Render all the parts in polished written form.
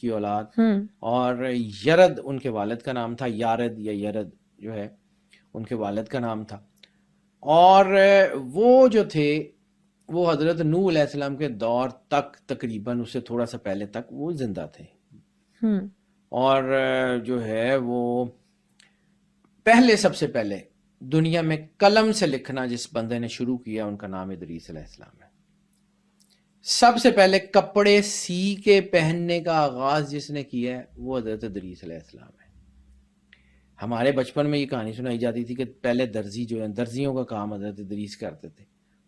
کی اولاد، اور یرد ان کے والد کا نام تھا، یارد یا یرد جو ہے ان کے والد کا نام تھا. اور وہ جو تھے وہ حضرت نوح علیہ السلام کے دور تک تقریباً اس سے تھوڑا سا پہلے تک وہ زندہ تھے. اور جو ہے وہ پہلے سب سے پہلے دنیا میں قلم سے لکھنا جس بندے نے شروع کیا ان کا نام ادریس علیہ السلام ہے. سب سے پہلے کپڑے سی کے پہننے کا آغاز جس نے کیا ہے وہ حضرت ادریس علیہ السلام ہے. ہمارے بچپن میں یہ کہانی سنائی جاتی تھی کہ پہلے درزی جو ہیں درزیوں کا کام حضرت ادریس کرتے تھے،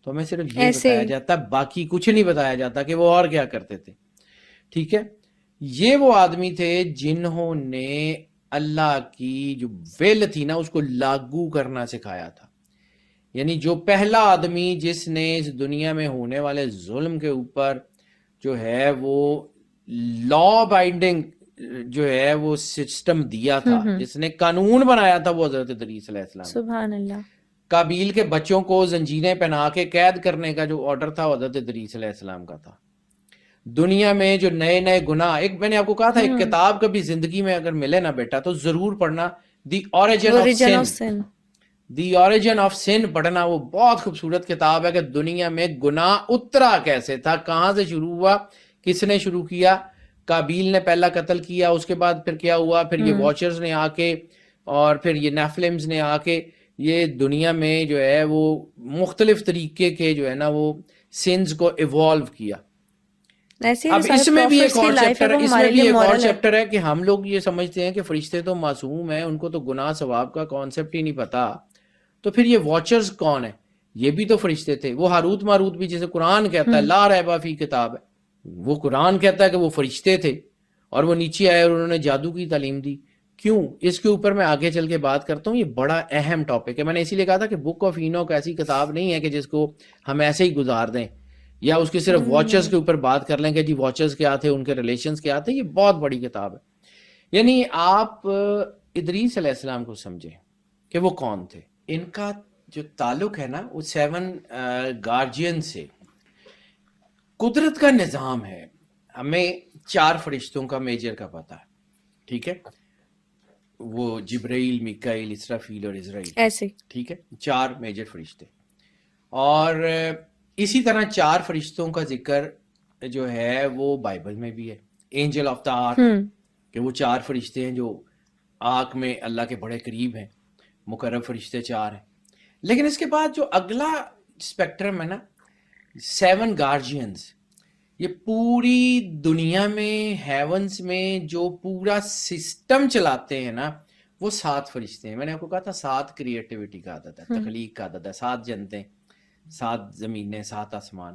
تو ہمیں صرف یہ بتایا جاتا، باقی کچھ نہیں بتایا جاتا کہ وہ اور کیا کرتے تھے. ٹھیک ہے، یہ وہ آدمی تھے جنہوں نے اللہ کی جو ویل تھی نا اس کو لاگو کرنا سکھایا تھا. یعنی جو پہلا آدمی جس نے اس دنیا میں ہونے والے ظلم کے اوپر جو ہے وہ لا بائنڈنگ جو ہے وہ سسٹم دیا تھا، جس نے قانون بنایا تھا، وہ حضرت ادریس علیہ السلام. سبحان اللہ. قابیل کے بچوں کو زنجیریں پہنا کے قید کرنے کا جو آرڈر تھا وہ حضرت ادریس علیہ السلام کا تھا. دنیا میں جو نئے نئے گناہ، ایک میں نے آپ کو کہا تھا ایک کتاب کبھی زندگی میں اگر ملے نا بیٹا تو ضرور پڑھنا، the origin of sun. The origin of sun پڑھنا، وہ بہت خوبصورت کتاب ہے کہ دنیا میں گناہ اترا کیسے تھا، کہاں سے شروع ہوا، کس نے شروع کیا. قابیل نے پہلا قتل کیا، اس کے بعد پھر کیا ہوا، پھر یہ واچرز نے آ کے اور پھر یہ نیفلمز نے آ کے یہ دنیا میں جو ہے وہ مختلف طریقے کے جو ہے نا وہ سینز کو ایوالو کیا. اب اس میں بھی ایک اور چیپٹر ہے، اس میں بھی ایک اور چیپٹر ہے کہ ہم لوگ یہ سمجھتے ہیں کہ فرشتے تو معصوم ہیں، ان کو تو گناہ ثواب کا کانسیپٹ ہی نہیں پتا، تو پھر یہ واچرز کون ہیں؟ یہ بھی تو فرشتے تھے. وہ ہاروت ماروت بھی جسے قرآن کہتا ہے لا ریب فی کتاب ہے، وہ قرآن کہتا ہے کہ وہ فرشتے تھے اور وہ نیچے آئے اور انہوں نے جادو کی تعلیم دی. کیوں؟ اس کے اوپر میں آگے چل کے بات کرتا ہوں، یہ بڑا اہم ٹاپک ہے. میں نے اسی لیے کہا تھا کہ بک آف اینوک ایسی کتاب نہیں ہے کہ جس کو ہم ایسے ہی گزار دیں یا اس کے صرف واچرز کے اوپر بات کر لیں کہ جی واچرز کیا تھے، ان کے ریلیشنز کیا تھے. یہ بہت بڑی کتاب ہے. یعنی آپ ادریس علیہ السلام کو سمجھیں کہ وہ کون تھے. ان کا جو تعلق ہے نا وہ 7 گارجین سے. قدرت کا نظام ہے، ہمیں 4 فرشتوں کا میجر کا پتہ ہے. ٹھیک ہے، وہ جبرائیل، میکائیل، اسرافیل اور اسرائیل ایسے. ٹھیک ہے، 4 میجر فرشتے. اور اسی طرح 4 فرشتوں کا ذکر جو ہے وہ بائبل میں بھی ہے. اینجل آف دا آرک، کہ وہ 4 فرشتے ہیں جو آرک میں اللہ کے بڑے قریب ہیں. مقرب فرشتے 4 ہیں. لیکن اس کے بعد جو اگلا اسپیکٹرم ہے نا 7 گارجینز، یہ پوری دنیا میں ہیونز میں جو پورا سسٹم چلاتے ہیں نا وہ 7 فرشتے ہیں. میں نے آپ کو کہا تھا 7 کریٹیوٹی کا عدد ہے، تخلیق کا عدد ہے. 7 جنتیں، 7 زمینیں، 7 آسمان.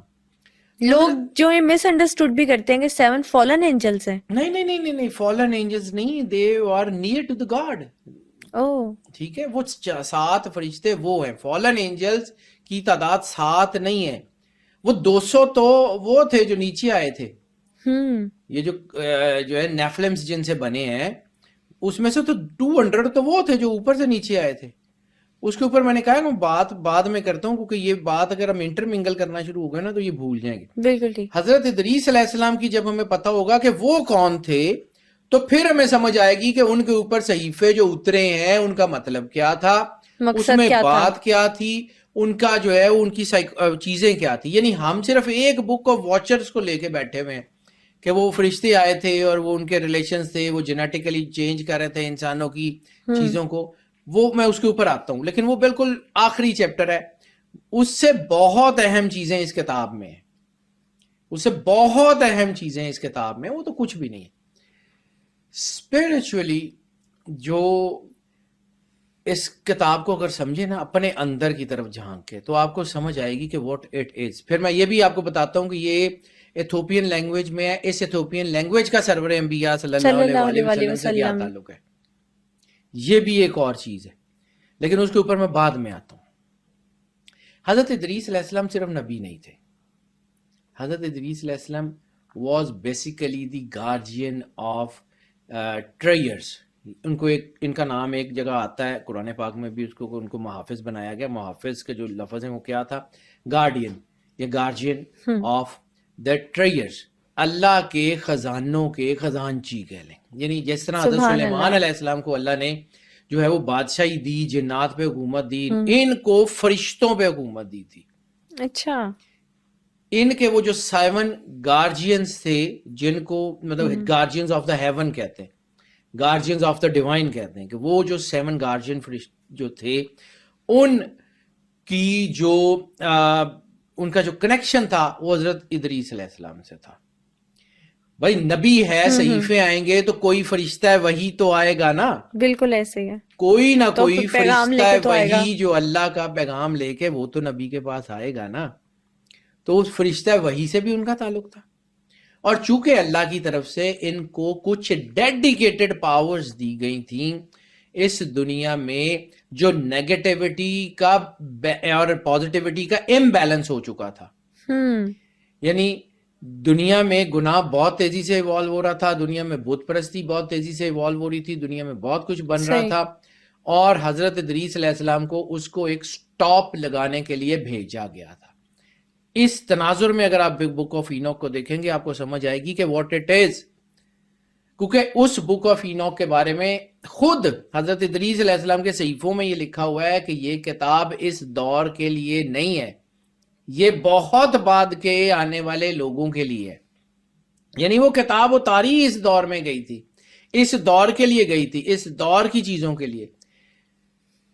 لوگ جو یہ مس انڈرسٹوڈ بھی کرتے ہیں کہ 7 فالن اینجلز ہیں. نہیں، فالن اینجلز نہیں، they are near to the God. ٹھیک ہے، وہ 7 فرشتے وہ ہیں. فالن اینجلز کی تعداد 7 نہیں ہے. وہ 200 تو وہ تھے جو نیچے آئے تھے. یہ جو ہے نیفلمز جن سے بنے ہیں اس میں سے تو 200 تو وہ تھے جو اوپر سے نیچے آئے تھے. اس کے اوپر میں نے کہا کہ بات بعد میں کرتا ہوں کیونکہ یہ بات اگر ہم انٹرمنگل کرنا شروع ہو گئے نا تو یہ بھول جائیں گے. بالکل ٹھیک. حضرت ادریس علیہ السلام کی جب ہمیں پتہ ہوگا کہ وہ کون تھے تو پھر ہمیں سمجھ آئے گی کہ ان کے اوپر صحیفے جو اترے ہیں ان کا مطلب کیا تھا، اس میں بات کیا تھی، ان کا جو ہے ان کی چیزیں کیا تھی. یعنی ہم صرف ایک بک آف واچرز کو لے کے بیٹھے ہوئے ہیں کہ وہ فرشتے آئے تھے اور وہ ان کے ریلیشنز تھے، وہ جینیٹیکلی چینج کر رہے تھے انسانوں کی چیزوں کو. وہ میں اس کے اوپر آتا ہوں، لیکن وہ بالکل آخری چیپٹر ہے. اس سے بہت اہم چیزیں اس کتاب میں ہیں، اس سے بہت اہم چیزیں اس کتاب میں، وہ تو کچھ بھی نہیں ہے. اسپرچولی جو اس کتاب کو اگر سمجھے نا اپنے اندر کی طرف جھانک کے تو آپ کو سمجھ آئے گی کہ واٹ اٹ از. پھر میں یہ بھی آپ کو بتاتا ہوں کہ یہ ایتھوپین لینگویج میں ہے. اس ایتھوپین لینگویج کا سرور انبیاء صلی اللہ علیہ وسلم سے کیا تعلق ہے، یہ بھی ایک اور چیز ہے، لیکن اس کے اوپر میں بعد میں آتا ہوں. حضرت ادریس علیہ السلام صرف نبی نہیں تھے. حضرت ادریس علیہ السلام was basically the guardian of tailors. ان کو ان کا نام ایک جگہ آتا ہے قرآن پاک میں بھی، ان کو محافظ بنایا گیا. محافظ کا جو لفظ ہے وہ کیا تھا؟ گارڈین یا گارجین آف دا ٹریئرز. اللہ کے خزانوں کے خزانچی کہہ لیں. یعنی جس طرح حضرت سبحان سلیمان اللہ. علیہ السلام کو اللہ نے جو ہے وہ بادشاہی دی، جنات پہ حکومت دی، ہم، ان کو فرشتوں پہ حکومت دی تھی. اچھا. ان کے وہ جو 7 گارجینز تھے، جن کو مطلب ہم، گارجینز آف دا ہیون کہتے ہیں، گارجینز آف دا ڈیوائن کہتے ہیں، کہ وہ جو 7 گارجین فرشت جو تھے، ان کی جو ان کا جو کنیکشن تھا وہ حضرت ادریس علیہ السلام سے تھا. بھائی نبی ہے، ہم، صحیفے آئیں گے تو کوئی فرشتہ ہے وہی تو آئے گا نا، بالکل ایسے ہی ہے. کوئی نہ تو کوئی پھر پیغام فرشتہ لے ہے کے تو آئے گا. وہی جو اللہ کا پیغام لے کے وہ تو نبی کے پاس آئے گا نا. تو اس فرشتہ وہی سے بھی ان کا تعلق تھا. اور چونکہ اللہ کی طرف سے ان کو کچھ ڈیڈیکیٹڈ پاورز دی گئی تھیں اس دنیا میں، جو نیگیٹیوٹی کا اور پازیٹیوٹی کا امبیلنس ہو چکا تھا. ہم، یعنی دنیا میں گناہ بہت تیزی سے ایوالو ہو رہا تھا، دنیا میں بت پرستی بہت تیزی سے ایوالو ہو رہی تھی، دنیا میں بہت کچھ بن رہا صحیح. تھا، اور حضرت ادریس علیہ السلام کو اس کو ایک سٹاپ لگانے کے لیے بھیجا گیا تھا. اس تناظر میں اگر آپ بک آف اینوک کو دیکھیں گے آپ کو سمجھ آئے گی کہ واٹ اٹ از. کیونکہ اس بک آف اینوک کے بارے میں خود حضرت ادریس علیہ السلام کے صحیفوں میں یہ لکھا ہوا ہے کہ یہ کتاب اس دور کے لیے نہیں ہے، یہ بہت بعد کے آنے والے لوگوں کے لیے ہے. یعنی وہ کتاب اتاری اس دور میں گئی تھی، اس دور کے لیے گئی تھی، اس دور کی چیزوں کے لیے.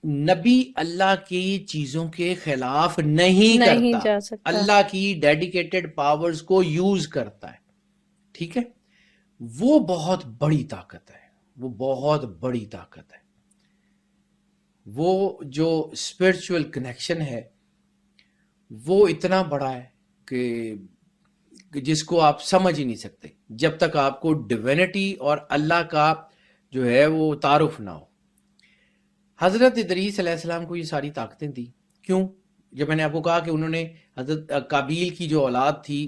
نبی اللہ کی چیزوں کے خلاف نہیں نہیں کرتا، جا سکتا. اللہ کی ڈیڈیکیٹڈ پاورز کو یوز کرتا ہے. ٹھیک ہے، وہ بہت بڑی طاقت ہے، وہ بہت بڑی طاقت ہے. وہ جو اسپرچول کنیکشن ہے وہ اتنا بڑا ہے کہ جس کو آپ سمجھ ہی نہیں سکتے جب تک آپ کو ڈیوینٹی اور اللہ کا جو ہے وہ تعارف نہ ہو. حضرت ادریس علیہ السلام کو یہ ساری طاقتیں دی. کیوں؟ جب میں نے آپ کو کہا کہ انہوں نے حضرت قابیل کی جو اولاد تھی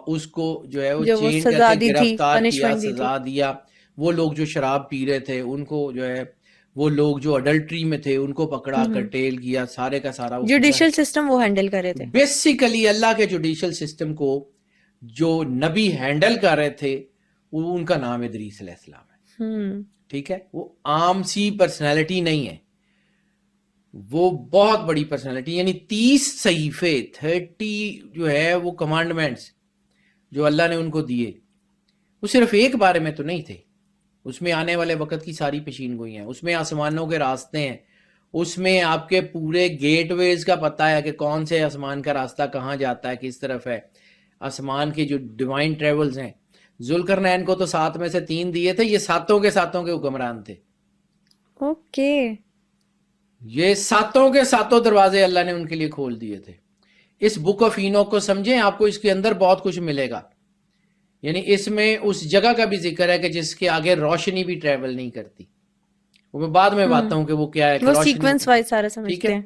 اس کو جو ہے وہ جو وہ چین سزا کہتے دی تھی، گرفتار کیا، پنشمنٹ دی تھی. سزا دیا. وہ لوگ جو شراب پی رہے تھے ان کو جو ہے، وہ لوگ جو اڈلٹری میں تھے ان کو پکڑا کر ٹیل کیا، سارے کا سارا وہ جوڈیشل سسٹم وہ ہینڈل کر رہے تھے. بیسیکلی اللہ کے جوڈیشل سسٹم کو جو نبی ہینڈل کر رہے تھے ان کا نام ادریس علیہ السلام ہے. ہم، ٹھیک ہے، وہ عام سی پرسنالٹی نہیں ہے، وہ بہت بڑی پرسنالٹی. یعنی 30 صحیفے، 30 جو ہے وہ کمانڈمنٹس جو اللہ نے ان کو دیے، وہ صرف ایک بارے میں تو نہیں تھے. اس میں آنے والے وقت کی ساری پیشین گوئی ہیں، اس میں آسمانوں کے راستے ہیں، اس میں آپ کے پورے گیٹ ویز کا پتہ ہے کہ کون سے آسمان کا راستہ کہاں جاتا ہے، کس طرف ہے. آسمان کے جو ڈیوائن ٹریولز ہیں، ذوالقرنین کو تو 7 میں سے 3 دیے تھے، یہ ساتوں کے حکمران تھے. اوکے. یہ ساتوں کے ساتوں دروازے اللہ نے ان کے لیے کھول دیے تھے. اس بک آف اینوک کو سمجھیں، آپ کو اس کے اندر بہت کچھ ملے گا. یعنی اس میں اس جگہ کا بھی ذکر ہے کہ جس کے آگے روشنی بھی ٹریول نہیں کرتی. وہ میں بعد میں بات ہوں کہ وہ کیا ہے کہ وہ روشنی. سیکوینس وائز سارا ٹھیک سمجھتے ہے، ہیں.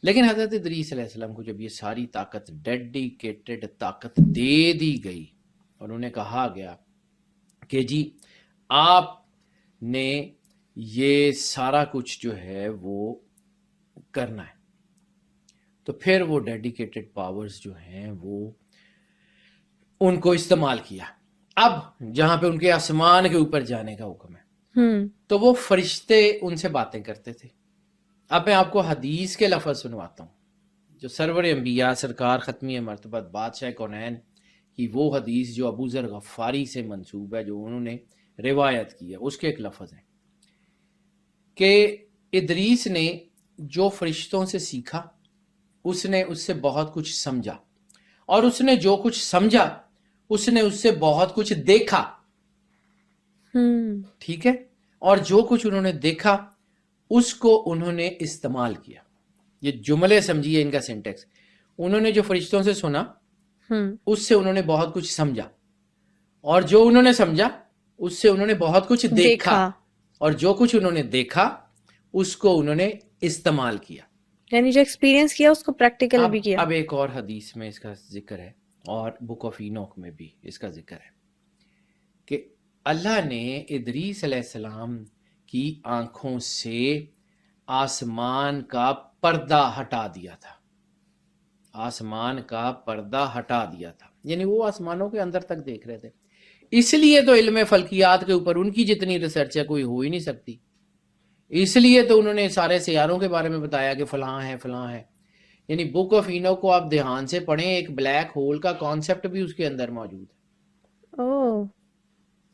لیکن حضرت ادریس علیہ السلام کو جب یہ ساری طاقت، ڈیڈیکیٹڈ طاقت دے دی گئی اور انہیں کہا گیا کہ جی آپ نے یہ سارا کچھ جو ہے وہ کرنا ہے، تو پھر وہ ڈیڈیکیٹڈ پاورز جو ہیں وہ ان کو استعمال کیا. اب جہاں پہ ان کے آسمان کے اوپر جانے کا حکم ہے تو وہ فرشتے ان سے باتیں کرتے تھے. اب میں آپ کو حدیث کے لفظ سنواتا ہوں، جو سرور انبیاء سرکار ختمی مرتبت بادشاہ کونین کی وہ حدیث جو ابو ذر غفاری سے منسوب ہے، جو انہوں نے روایت کی ہے. اس کے ایک لفظ ہیں کہ ادریس نے جو فرشتوں سے سیکھا اس نے اس سے بہت کچھ سمجھا، اور اس نے جو کچھ سمجھا اس نے اس سے بہت کچھ دیکھا. ٹھیک ہے، اور جو کچھ انہوں نے دیکھا اس کو انہوں نے استعمال کیا. یہ جملے سمجھیے ان کا سینٹیکس. انہوں نے جو فرشتوں سے سنا اس سے انہوں نے بہت کچھ سمجھا، اور جو انہوں نے سمجھا اس سے انہوں نے بہت کچھ دیکھا، اور جو کچھ انہوں نے دیکھا اس کو انہوں نے استعمال کیا. یعنی جو ایکسپیرینس کیا اس کو پریکٹیکل بھی کیا. اب ایک اور حدیث میں اس کا ذکر ہے اور بک آف اینوک میں بھی اس کا ذکر ہے کہ اللہ نے ادریس علیہ السلام کی آنکھوں سے آسمان کا پردہ ہٹا دیا تھا. آسمان کا پردہ ہٹا دیا تھا، یعنی وہ آسمانوں کے اندر تک دیکھ رہے تھے. اس لیے تو علم فلکیات کے اوپر ان کی جتنی ریسرچ ہے کوئی ہو ہی نہیں سکتی. اس لیے تو انہوں نے سارے سیاروں کے بارے میں بتایا کہ فلاں ہے فلاں ہے. یعنی بک آف اینوک کو آپ دھیان سے پڑھیں، ایک بلیک ہول کا کانسیپٹ بھی اس کے اندر موجود ہے. اوہ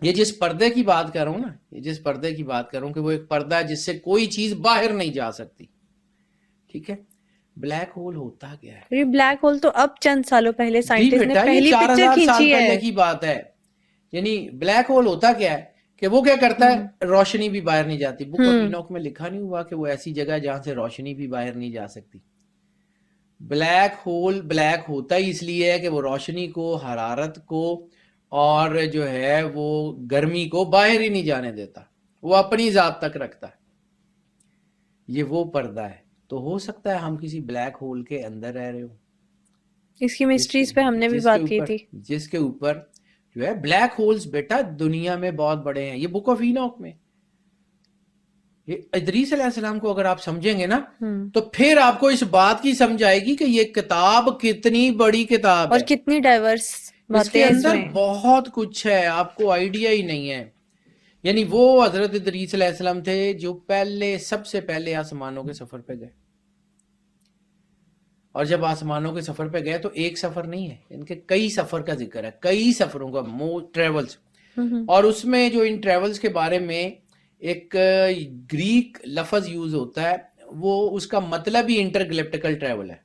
یہ جس پردے کی بات کر رہا ہوں نا، یہ جس پردے کی بات کر رہا ہوں کہ وہ ایک پردہ ہے جس سے کوئی چیز باہر نہیں جا سکتی. ٹھیک ہے، بلیک ہول ہوتا کیا ہے؟ یہ بلیک ہول تو اب چند سالوں پہلے جی سائنٹسٹ نے بیٹا، یہ پہلی 4000 پکچر سال کھینچی پہلے ہے. کی بات ہے. یعنی بلیک ہول ہوتا کیا ہے کہ وہ کیا کرتا ہے، روشنی بھی باہر نہیں جاتی. بک آف اینوک میں لکھا نہیں ہوا کہ وہ ایسی جگہ ہے جہاں سے روشنی بھی باہر نہیں جا سکتی. بلیک ہول بلیک ہوتا ہی اس لیے ہے کہ وہ روشنی کو، حرارت کو اور جو ہے وہ گرمی کو باہر ہی نہیں جانے دیتا، وہ اپنی ذات تک رکھتا ہے. یہ وہ پردہ ہے. تو ہو سکتا ہے ہم کسی بلیک ہول کے اندر رہ رہے ہوں، اس کی مسٹریز پہ ہم نے بھی بات کی تھی. جس کے اوپر جو ہے بلیک ہولز بیٹا دنیا میں بہت بڑے ہیں. یہ بک آف اینوک میں، یہ ادریس علیہ السلام کو اگر آپ سمجھیں گے نا تو پھر آپ کو اس بات کی سمجھ آئے گی کہ یہ کتاب کتنی بڑی کتاب اور ہے. کتنی ڈائیورس اس باتیں کے ہیں اس اندر میں. بہت کچھ ہے، آپ کو آئیڈیا ہی نہیں ہے. یعنی وہ حضرت ادریس علیہ السلام تھے جو سب سے پہلے آسمانوں کے سفر پہ گئے. اور جب آسمانوں کے سفر پہ گئے تو ایک سفر نہیں ہے، ان کے کئی سفر کا ذکر ہے، کئی سفروں کا، ٹریولز. اور اس میں جو ان ٹریولز کے بارے میں ایک گریک لفظ یوز ہوتا ہے، وہ اس کا مطلب ہی انٹر گلیپٹیکل ٹریول ہے.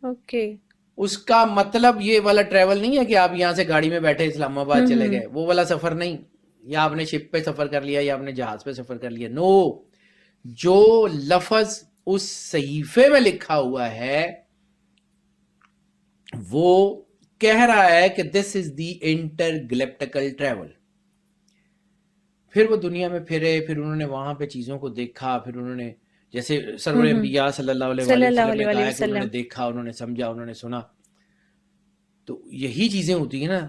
اوکے. اس کا مطلب یہ والا ٹریول نہیں ہے کہ آپ یہاں سے گاڑی میں بیٹھے اسلام آباد چلے گئے، وہ والا سفر نہیں، یا آپ نے شپ پہ سفر کر لیا یا آپ نے جہاز پہ سفر کر لیا. نو، جو لفظ اس صحیفے میں لکھا ہوا ہے وہ کہہ رہا ہے کہ دس از دی انٹر گلیپٹیکل ٹریول. پھر وہ دنیا میں پھرے، پھر انہوں نے وہاں پہ چیزوں کو دیکھا، پھر انہوں نے جیسے سرور انبیاء صلی اللہ علیہ وآلہ وسلم نے کہا ہے کہ انہوں نے دیکھا، انہوں نے سمجھا، انہوں نے سنا. تو یہی چیزیں ہوتی ہیں نا،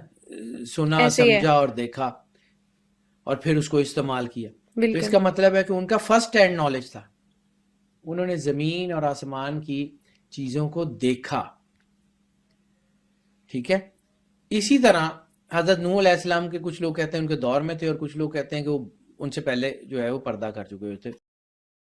سنا، سمجھا اور دیکھا اور پھر اس کو استعمال کیا. تو اس کا مطلب ہے کہ ان کا فرسٹ ہینڈ نالج تھا، انہوں نے زمین اور آسمان کی چیزوں کو دیکھا. ٹھیک ہے. اسی طرح حضرت نوح علیہ السلام کے کچھ لوگ کہتے ہیں ان کے دور میں تھے، اور کچھ لوگ کہتے ہیں کہ وہ ان سے پہلے جو ہے وہ پردہ کر چکے ہوئے تھے.